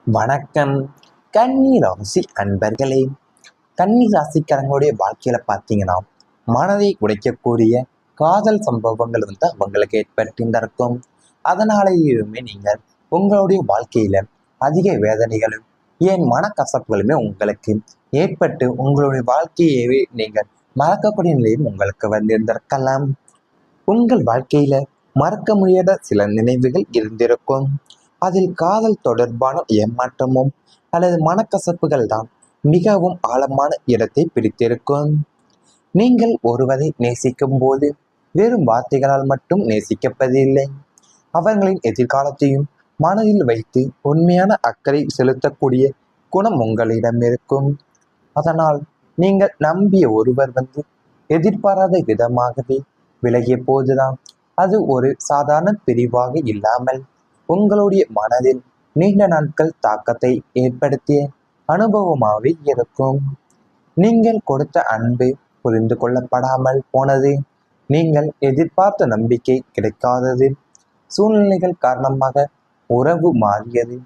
வணக்கம். கன்னி ராசி அன்பர்களே, கன்னி ராசிக்காரங்களுடைய வாழ்க்கையில பார்த்தீங்கன்னா மனதை உடைக்கக்கூடிய காதல் சம்பவங்கள் அவங்களுக்கு ஏற்பட்டிருந்திருக்கும். அதனாலேயுமே நீங்கள் உங்களுடைய வாழ்க்கையில அதிக வேதனைகளும் ஏன் மனக்கசப்புகளுமே உங்களுக்கு ஏற்பட்டு உங்களுடைய வாழ்க்கையவே நீங்கள் மறக்கக்கூடிய நிலையும் உங்களுக்கு வந்திருந்திருக்கலாம். உங்கள் வாழ்க்கையில மறக்க முடியாத சில நினைவுகள் இருந்திருக்கும். அதில் காதல் தொடர்பான ஏமாற்றமும் அல்லது மனக்கசப்புகள் தான் மிகவும் ஆழமான இடத்தை பிடித்திருக்கும். நீங்கள் ஒருவரை நேசிக்கும் போது வெறும் வார்த்தைகளால் மட்டும் நேசிக்கப்பதில்லை. அவர்களின் எதிர்காலத்தையும் மனதில் வைத்து உண்மையான அக்கறை செலுத்தக்கூடிய குணம் உங்களிடம் இருக்கும். அதனால் நீங்கள் நம்பிய ஒருவர் எதிர்பாராத விதமாகவே விலகிய போதுதான் அது ஒரு சாதாரண பிரிவாக இல்லாமல் உங்களுடைய மனதில் நீண்ட நாட்கள் தாக்கத்தை ஏற்படுத்திய அனுபவமாகவே இருக்கும். நீங்கள் கொடுத்த அன்பு புரிந்து கொள்ளப்படாமல் போனது, நீங்கள் எதிர்பார்த்த நம்பிக்கை கிடைக்காதது, சூழ்நிலைகள் காரணமாக உறவு மாறியது,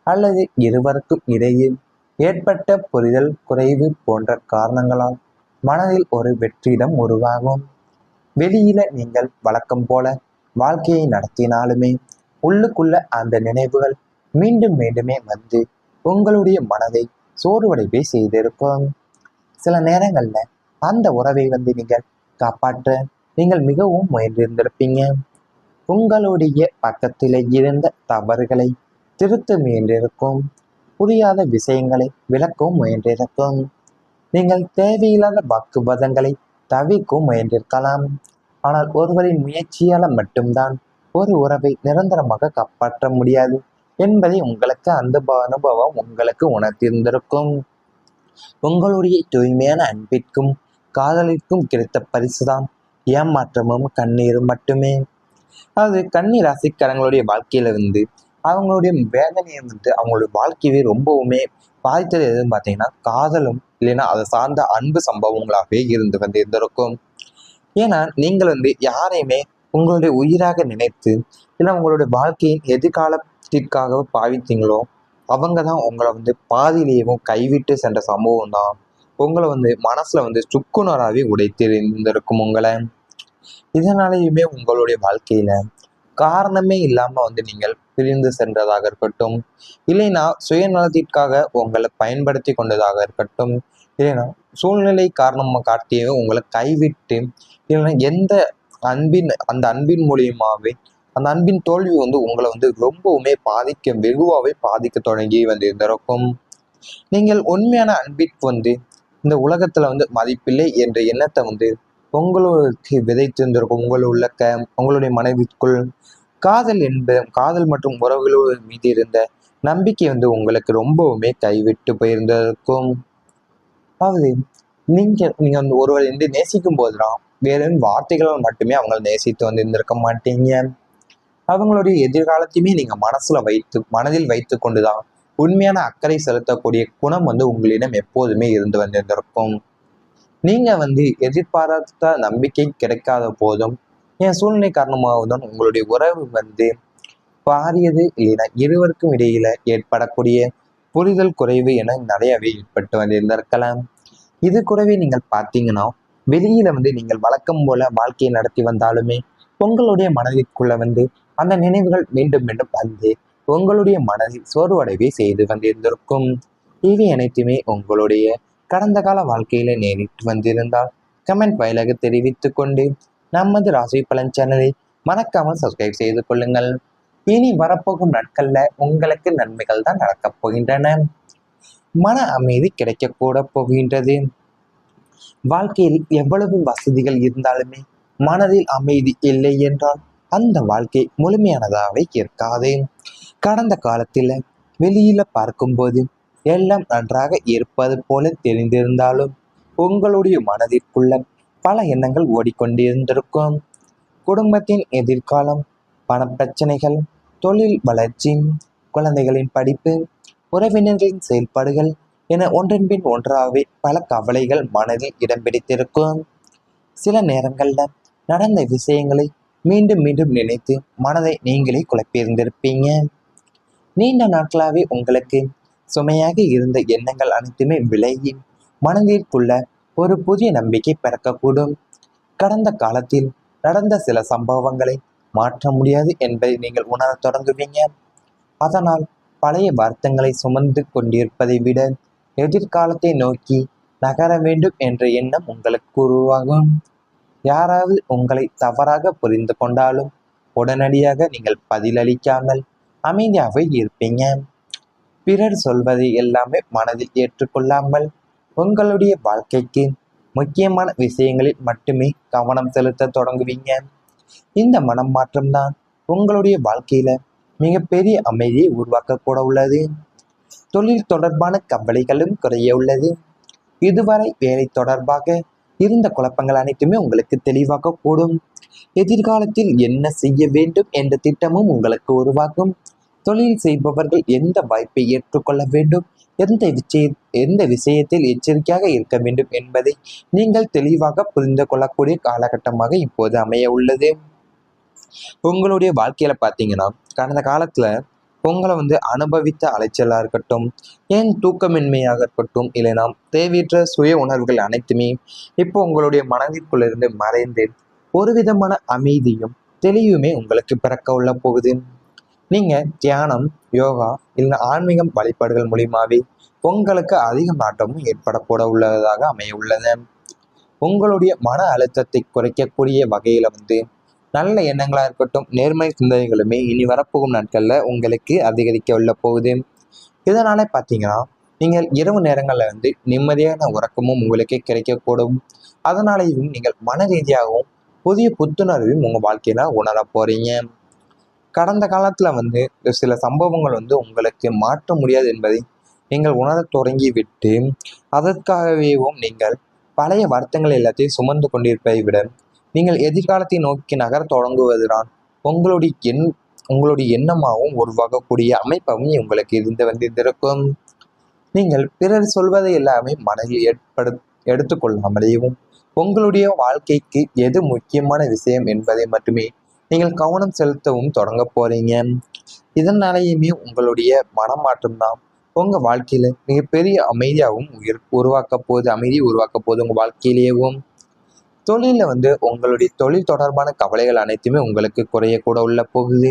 அல்லது இருவருக்கும் இடையே ஏற்பட்ட புரிதல் குறைவு போன்ற காரணங்களால் மனதில் ஒரு வெற்றிடம் உருவாகும். வெளியில நீங்கள் வழக்கம் போல வாழ்க்கையை நடத்தினாலுமே உள்ளுக்குள்ள அந்த நினைவுகள் மீண்டும் மீண்டுமே உங்களுடைய மனதை சோர்வடைவை செய்திருக்கும். சில நேரங்கள்ல அந்த உறவை நீங்கள் காப்பாற்ற நீங்கள் மிகவும் முயன்றிருந்திருப்பீங்க. உங்களுடைய பக்கத்தில் இருந்த தவறுகளை திருத்த முயன்றிருக்கும். புரியாத விஷயங்களை விளக்கவும் முயன்றிருக்கும். நீங்கள் தேவையில்லாத வாக்குவாதங்களை தவிர்க்கவும் முயன்றிருக்கலாம். ஆனால் ஒருவரின் முயற்சியால மட்டும்தான் ஒரு உறவை நிரந்தரமாக காப்பாற்ற முடியாது என்பதை உங்களுக்கு அந்த அனுபவம் உங்களுக்கு உணர்த்தியிருந்திருக்கும். உங்களுடைய தூய்மையான அன்பிற்கும் காதலிற்கும் கிடைத்த பரிசுதான் ஏமாற்றமும் கண்ணீரும் மட்டுமே. அது கன்னி ராசிக்காரங்களுடைய வாழ்க்கையில அவங்களுடைய வேதனையை அவங்களுடைய வாழ்க்கையை ரொம்பவுமே பாதித்தது எதுன்னு பார்த்தீங்கன்னா காதலும் இல்லைன்னா அதை சார்ந்த அன்பு சம்பவங்களாகவே இருந்திருக்கும். ஏன்னா நீங்கள் யாரையுமே உங்களுடைய உயிராக நினைத்து இல்லை உங்களுடைய வாழ்க்கையின் எதிர்காலத்திற்காக பாவித்தீங்களோ அவங்க தான் உங்களை பாதியிலேயும் கைவிட்டு சென்ற சம்பவம் தான் உங்களை மனசுல சுக்குநூறாவே உடைத்திருந்திருக்கும் உங்களை. இதனாலேயுமே உங்களுடைய வாழ்க்கையில காரணமே இல்லாம நீங்கள் பிரிந்து சென்றதாக இருக்கட்டும், இல்லைன்னா சுயநலத்திற்காக உங்களை பயன்படுத்தி கொண்டதாக இருக்கட்டும், இல்லைன்னா சூழ்நிலை காரணமாக காட்டியே உங்களை கைவிட்டு இல்லைன்னா எந்த அந்த அன்பின் மூலியமாகவே அந்த அன்பின் தோல்வி உங்களை ரொம்பவுமே வெகுவாகவே பாதிக்க தொடங்கி இருந்திருக்கும். நீங்கள் உண்மையான அன்பிற்கு இந்த உலகத்துல மதிப்பில்லை என்ற எண்ணத்தை உங்களுக்கு விதைத்திருந்திருக்கும். உங்களுடைய மனதிற்குள் காதல் மற்றும் உறவுகளோடு மீது இருந்த நம்பிக்கை உங்களுக்கு ரொம்பவுமே கைவிட்டு போயிருந்திருக்கும். அதாவது நீங்க ஒருவர் நேசிக்கும் போதுதான் வெறும் வார்த்தைகளால் மட்டுமே அவங்களை நேசித்து இருந்திருக்க மாட்டீங்க. அவங்களுடைய எதிர்காலத்தையுமே நீங்க மனதில் வைத்து கொண்டுதான் உண்மையான அக்கறை செலுத்தக்கூடிய குணம் உங்களிடம் எப்போதுமே இருந்து வந்திருந்திருக்கும். நீங்க எதிர்பாராத நம்பிக்கை கிடைக்காத போதும் என் சூழ்நிலை காரணமாகத்தான் உங்களுடைய உறவு பாரியது இல்லைன்னா இருவருக்கும் இடையில ஏற்படக்கூடிய புரிதல் குறைவு என நிறையவே ஏற்பட்டு வந்திருந்திருக்கலாம். இது கூடவே நீங்கள் பார்த்தீங்கன்னா வெளியில நீங்கள் வழக்கம் போல வாழ்க்கையை நடத்தி வந்தாலுமே உங்களுடைய மனதிற்குள்ள அந்த நினைவுகள் மீண்டும் மீண்டும் உங்களுடைய மனதில் சோர்வடைவை செய்து வந்திருந்திருக்கும். இவை அனைத்துமே உங்களுடைய கடந்த கால வாழ்க்கையில நேரிட்டு வந்திருந்தால் கமெண்ட் வாயிலாக தெரிவித்துக் கொண்டு நமது ராசி பலன் சேனலை மறக்காமல் சப்ஸ்கிரைப் செய்து கொள்ளுங்கள். இனி வரப்போகும் நாட்கள்ல உங்களுக்கு நன்மைகள் தான் நடக்கப் போகின்றன. மன அமைதி கிடைக்க கூட போகின்றது. வாழ்க்கையில் எவ்வளவு வசதிகள் இருந்தாலுமே மனதில் அமைதி இல்லை என்றால் அந்த வாழ்க்கை முழுமையானதாகவே இருக்காது. கடந்த காலத்தில் வெளியில பார்க்கும்போது எல்லாம் நன்றாக இருப்பது போல தெரிந்திருந்தாலும் உங்களுடைய மனதிற்குள்ள பல எண்ணங்கள் ஓடிக்கொண்டிருந்திருக்கும். குடும்பத்தின் எதிர்காலம், பணப்பிரச்சனைகள், தொழில் வளர்ச்சி, குழந்தைகளின் படிப்பு, உறவினர்களின் செயல்பாடுகள் என ஒன்றன் பின் ஒன்றாகவே பல கவலைகள் மனதில் இடம் பிடித்திருக்கும். சில நேரங்கள்ல நடந்த விஷயங்களை மீண்டும் மீண்டும் நினைத்து மனதை நீங்களே குழப்பியிருந்திருப்பீங்க. நீண்ட நாட்களாகவே உங்களுக்கு சுமையாக இருந்த எண்ணங்கள் அனைத்துமே விலகி மனதிற்குள்ள ஒரு புதிய நம்பிக்கை பிறக்கக்கூடும். கடந்த காலத்தில் நடந்த சில சம்பவங்களை மாற்ற முடியாது என்பதை நீங்கள் உணரத் தொடங்குவீங்க. அதனால் பழைய வருத்தங்களை சுமந்து கொண்டிருப்பதை விட எதிர்காலத்தை நோக்கி நகர வேண்டும் என்ற எண்ணம் உங்களுக்கு உருவாகும். யாராவது உங்களை தவறாக புரிந்து கொண்டாலும் உடனடியாக நீங்கள் பதிலளிக்காமல் அமைதியாகவே இருப்பீங்க. பிறர் சொல்வதை எல்லாமே மனதில் ஏற்றுக்கொள்ளாமல் உங்களுடைய வாழ்க்கைக்கு முக்கியமான விஷயங்களில் மட்டுமே கவனம் செலுத்த தொடங்குவீங்க. இந்த மனம் மாற்றம்தான் உங்களுடைய வாழ்க்கையில மிகப்பெரிய அமைதியை உருவாக்க கூட உள்ளது. தொழில் தொடர்பான கவலைகளும் குறைய உள்ளது. இதுவரை வேலை தொடர்பாக இருந்த குழப்பங்கள் அனைத்துமே உங்களுக்கு தெளிவாக கூடும். எதிர்காலத்தில் என்ன செய்ய வேண்டும் என்ற திட்டமும் உங்களுக்கு உருவாகும். தொழில் செய்பவர்கள் எந்த வாய்ப்பை ஏற்றுக்கொள்ள வேண்டும், எந்த விஷயத்தில் எச்சரிக்கையாக இருக்க வேண்டும் என்பதை நீங்கள் தெளிவாக புரிந்து கொள்ளக்கூடிய காலகட்டமாக இப்போது அமைய உள்ளது. உங்களுடைய வாழ்க்கையில பார்த்தீங்கன்னா கடந்த காலத்துல உங்களை அனுபவித்த அலைச்சலா இருக்கட்டும், ஏன் தூக்கமின்மையாக இருக்கட்டும், இல்லைனா தேவையற்ற சுய உணர்வுகள் அனைத்துமே இப்போ உங்களுடைய மனதிற்குள்ளிருந்து மறைந்து ஒரு விதமான அமைதியும் தெளிவுமே உங்களுக்கு பிறக்க உள்ள போகுது. நீங்க தியானம், யோகா இல்லை ஆன்மீகம் வழிபாடுகள் மூலியமாவே உங்களுக்கு அதிக மாற்றமும் ஏற்படக்கூட உள்ளதாக அமைய உள்ளது. உங்களுடைய மன அழுத்தத்தை குறைக்கக்கூடிய வகையில நல்ல எண்ணங்களா இருக்கட்டும், நேர்மை சிந்தனைகளுமே இனி வரப்போகும் நாட்கள்ல உங்களுக்கு அதிகரிக்க உள்ள போகுது. இதனால பார்த்தீங்கன்னா நீங்கள் இரவு நேரங்களில் நிம்மதியான உறக்கமும் உங்களுக்கு கிடைக்கக்கூடும். அதனாலேயும் நீங்கள் மன ரீதியாகவும் புதிய புத்துணர்வையும் உங்க வாழ்க்கையில உணர போறீங்க. கடந்த காலத்துல சில சம்பவங்கள் உங்களுக்கு மாற்ற முடியாது என்பதை நீங்கள் உணரத் தொடங்கி விட்டு அதற்காகவேவும் நீங்கள் பழைய வருத்தங்கள் எல்லாத்தையும் சுமந்து கொண்டிருப்பதை விட நீங்கள் எதிர்காலத்தை நோக்கி நகர தொடங்குவதுதான் உங்களுடைய எண்ணமாகவும் உருவாகக்கூடிய அமைப்பாகவும் உங்களுக்கு இருந்து வந்திருக்கும். நீங்கள் பிறர் சொல்வதை எல்லாமே மனதில் எடுத்துக்கொள்ளாமலேயும் உங்களுடைய வாழ்க்கைக்கு எது முக்கியமான விஷயம் என்பதை மட்டுமே நீங்கள் கவனம் செலுத்தவும் தொடங்க போறீங்க. இதனாலேயுமே உங்களுடைய மனமாற்றம் தான் உங்க வாழ்க்கையில மிகப்பெரிய அமைதியாகவும் அமைதியை உருவாக்க போகுது. உங்க வாழ்க்கையிலேயும் தொழில உங்களுடைய தொழில் தொடர்பான கவலைகள் அனைத்துமே உங்களுக்கு குறையக்கூட உள்ள போகுது.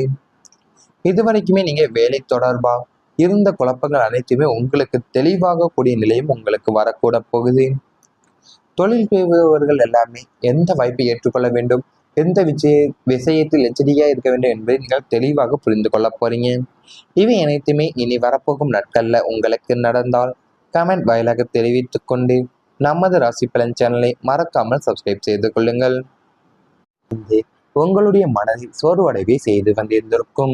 இதுவரைக்குமே நீங்க வேலை தொடர்பா இருந்த குழப்பங்கள் அனைத்துமே உங்களுக்கு தெளிவாக கூடிய நிலையும் உங்களுக்கு வரக்கூட போகுது. தொழில் செய்பவர்கள் எல்லாமே எந்த வாய்ப்பை ஏற்றுக்கொள்ள வேண்டும், எந்த விஷயத்தில் எச்சரிக்கையாக இருக்க வேண்டும் என்பதை நீங்கள் தெளிவாக புரிந்து கொள்ள போறீங்க. இவை அனைத்துமே இனி வரப்போகும் நாட்கள்ல உங்களுக்கு நடந்தால் கமெண்ட் வாயிலாக தெரிவித்துக் கொண்டு நமது ராசி பலன் சேனலை மறக்காமல் சப்ஸ்கிரைப் செய்து கொள்ளுங்கள். உங்களுடைய மனதில் சோர்வடைவை செய்து வந்திருந்திருக்கும்.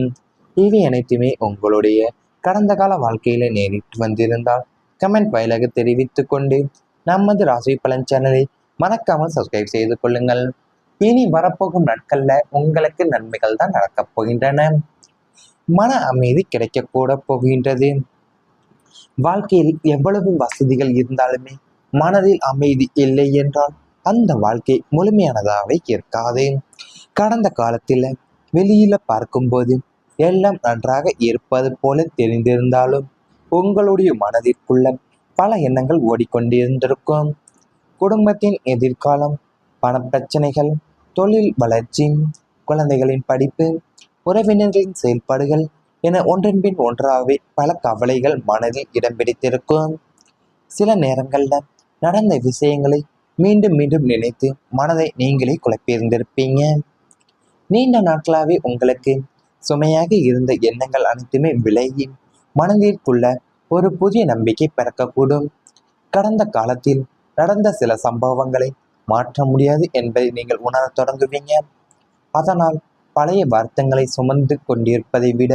இவை அனைத்துமே உங்களுடைய கடந்த கால வாழ்க்கையில நேரிட்டு வந்திருந்தால் கமெண்ட் வாயிலாக தெரிவித்துக் கொண்டு நமது ராசி பலன் சேனலை மறக்காமல் சப்ஸ்கிரைப் செய்து கொள்ளுங்கள். இனி வரப்போகும் நாட்கள்ல உங்களுக்கு நன்மைகள் தான் நடக்கப் போகின்றன. மன அமைதி கிடைக்க கூட போகின்றது. வாழ்க்கையில் எவ்வளவு வசதிகள் இருந்தாலுமே மனதில் அமைதி இல்லை என்றால் அந்த வாழ்க்கை முழுமையானதாகவே இருக்காது. கடந்த காலத்தில் வெளியில பார்க்கும்போது எல்லாம் நன்றாக இருப்பது போல தெரிந்திருந்தாலும் உங்களுடைய மனதிற்குள்ள பல எண்ணங்கள் ஓடிக்கொண்டிருந்திருக்கும். குடும்பத்தின் எதிர்காலம், பண பிரச்சனைகள், தொழில் வளர்ச்சி, குழந்தைகளின் படிப்பு, உறவினர்களின் செயல்பாடுகள் என ஒன்றன் பின் ஒன்றாகவே பல கவலைகள் மனதில் இடம் பிடித்திருக்கும். சில நேரங்கள்ல நடந்த விஷயங்களை மீண்டும் மீண்டும் நினைத்து மனதை நீங்களே குழப்பியிருந்திருப்பீங்க. நீண்ட நாட்களாகவே உங்களுக்கு சுமையாக இருந்த எண்ணங்கள் அனைத்துமே விலகி மனதிற்குள்ள ஒரு புதிய நம்பிக்கை பிறக்கக்கூடும். கடந்த காலத்தில் நடந்த சில சம்பவங்களை மாற்ற முடியாது என்பதை நீங்கள் உணரத் தொடங்குவீங்க. அதனால் பழைய வருத்தங்களை சுமந்து கொண்டிருப்பதை விட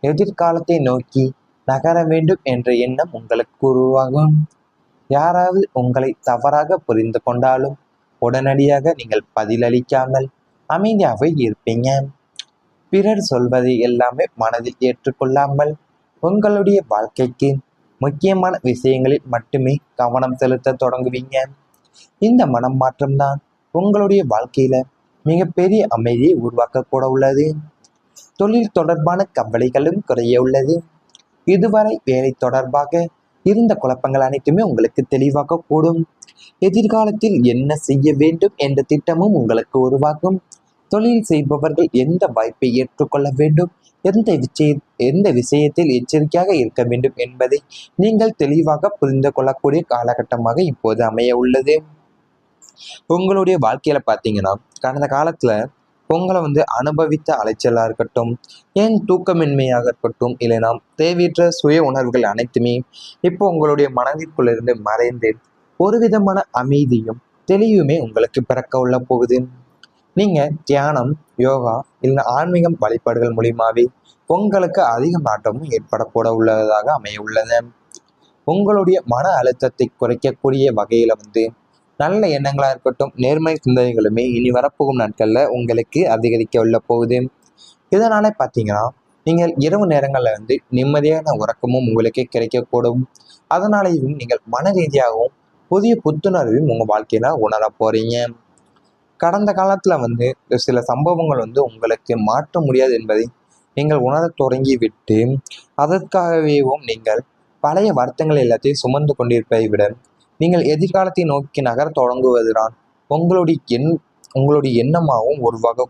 எதிர்காலத்தை நோக்கி நகர வேண்டும் என்ற எண்ணம் உங்களுக்கு உருவாகும். யாராவது உங்களை தவறாக புரிந்து கொண்டாலும் உடனடியாக நீங்கள் பதிலளிக்காமல் அமைதியாகவே இருப்பீங்க. பிறர் சொல்வதை எல்லாமே மனதில் ஏற்றுக்கொள்ளாமல் உங்களுடைய வாழ்க்கைக்கு முக்கியமான விஷயங்களில் மட்டுமே கவனம் செலுத்த தொடங்குவீங்க. இந்த மனம் மாற்றம்தான் உங்களுடைய வாழ்க்கையில மிகப்பெரிய அமைதியை உருவாக்க கூட உள்ளது. தொழில் தொடர்பான கவலைகளும் குறைய உள்ளது. இதுவரை வேலை தொடர்பாக இருந்த குழப்பங்கள் அனைத்துமே உங்களுக்கு தெளிவாக கூடும். எதிர்காலத்தில் என்ன செய்ய வேண்டும் என்ற திட்டமும் உங்களுக்கு உருவாகும். தொழில் செய்பவர்கள் எந்த வாய்ப்பை ஏற்றுக்கொள்ள வேண்டும், எந்த விஷயத்தில் எச்சரிக்கையாக இருக்க வேண்டும் என்பதை நீங்கள் தெளிவாக புரிந்து கொள்ளக்கூடிய காலகட்டமாக இப்போது அமைய உள்ளது. உங்களுடைய வாழ்க்கையில பார்த்தீங்கன்னா, கடந்த காலத்துல உங்களை அனுபவித்த அலைச்சலா இருக்கட்டும், ஏன் தூக்கமின்மையாக இருக்கட்டும், இல்லைனா தேவையற்ற சுய உணர்வுகள் அனைத்துமே இப்போ உங்களுடைய மனதிற்குள்ளிருந்து மறைந்து ஒரு விதமான அமைதியும் தெளிவுமே உங்களுக்கு பிறக்க உள்ள போகுது. நீங்க தியானம், யோகா இல்லை ஆன்மீகம் வழிபாடுகள் மூலியமாவே உங்களுக்கு அதிக மாற்றமும் ஏற்படக்கூட உள்ளதாக அமைய உள்ளது. உங்களுடைய மன அழுத்தத்தை குறைக்கக்கூடிய வகையில நல்ல எண்ணங்களா இருக்கட்டும், நேர்மை சிந்தனைகளுமே இனி வரப்போகும் நாட்கள்ல உங்களுக்கு அதிகரிக்க உள்ள போகுது. இதனால பார்த்தீங்கன்னா, நீங்கள் இரவு நேரங்களில் நிம்மதியான உறக்கமும் உங்களுக்கு கிடைக்கக்கூடும். அதனாலேயும் நீங்கள் மன ரீதியாகவும் புதிய புத்துணர்வையும் உங்க வாழ்க்கையில உணர போறீங்க. கடந்த காலத்துல சில சம்பவங்கள் உங்களுக்கு மாற்ற முடியாது என்பதை நீங்கள் உணரத் தொடங்கி விட்டு, அதற்காகவேவும் நீங்கள் பழைய வருத்தங்கள் எல்லாத்தையும் சுமந்து கொண்டிருப்பதை விட நீங்கள் எதிர்காலத்தை நோக்கி நகர தொடங்குவதுதான் உங்களுடைய எண்ணமாகவும் உருவாக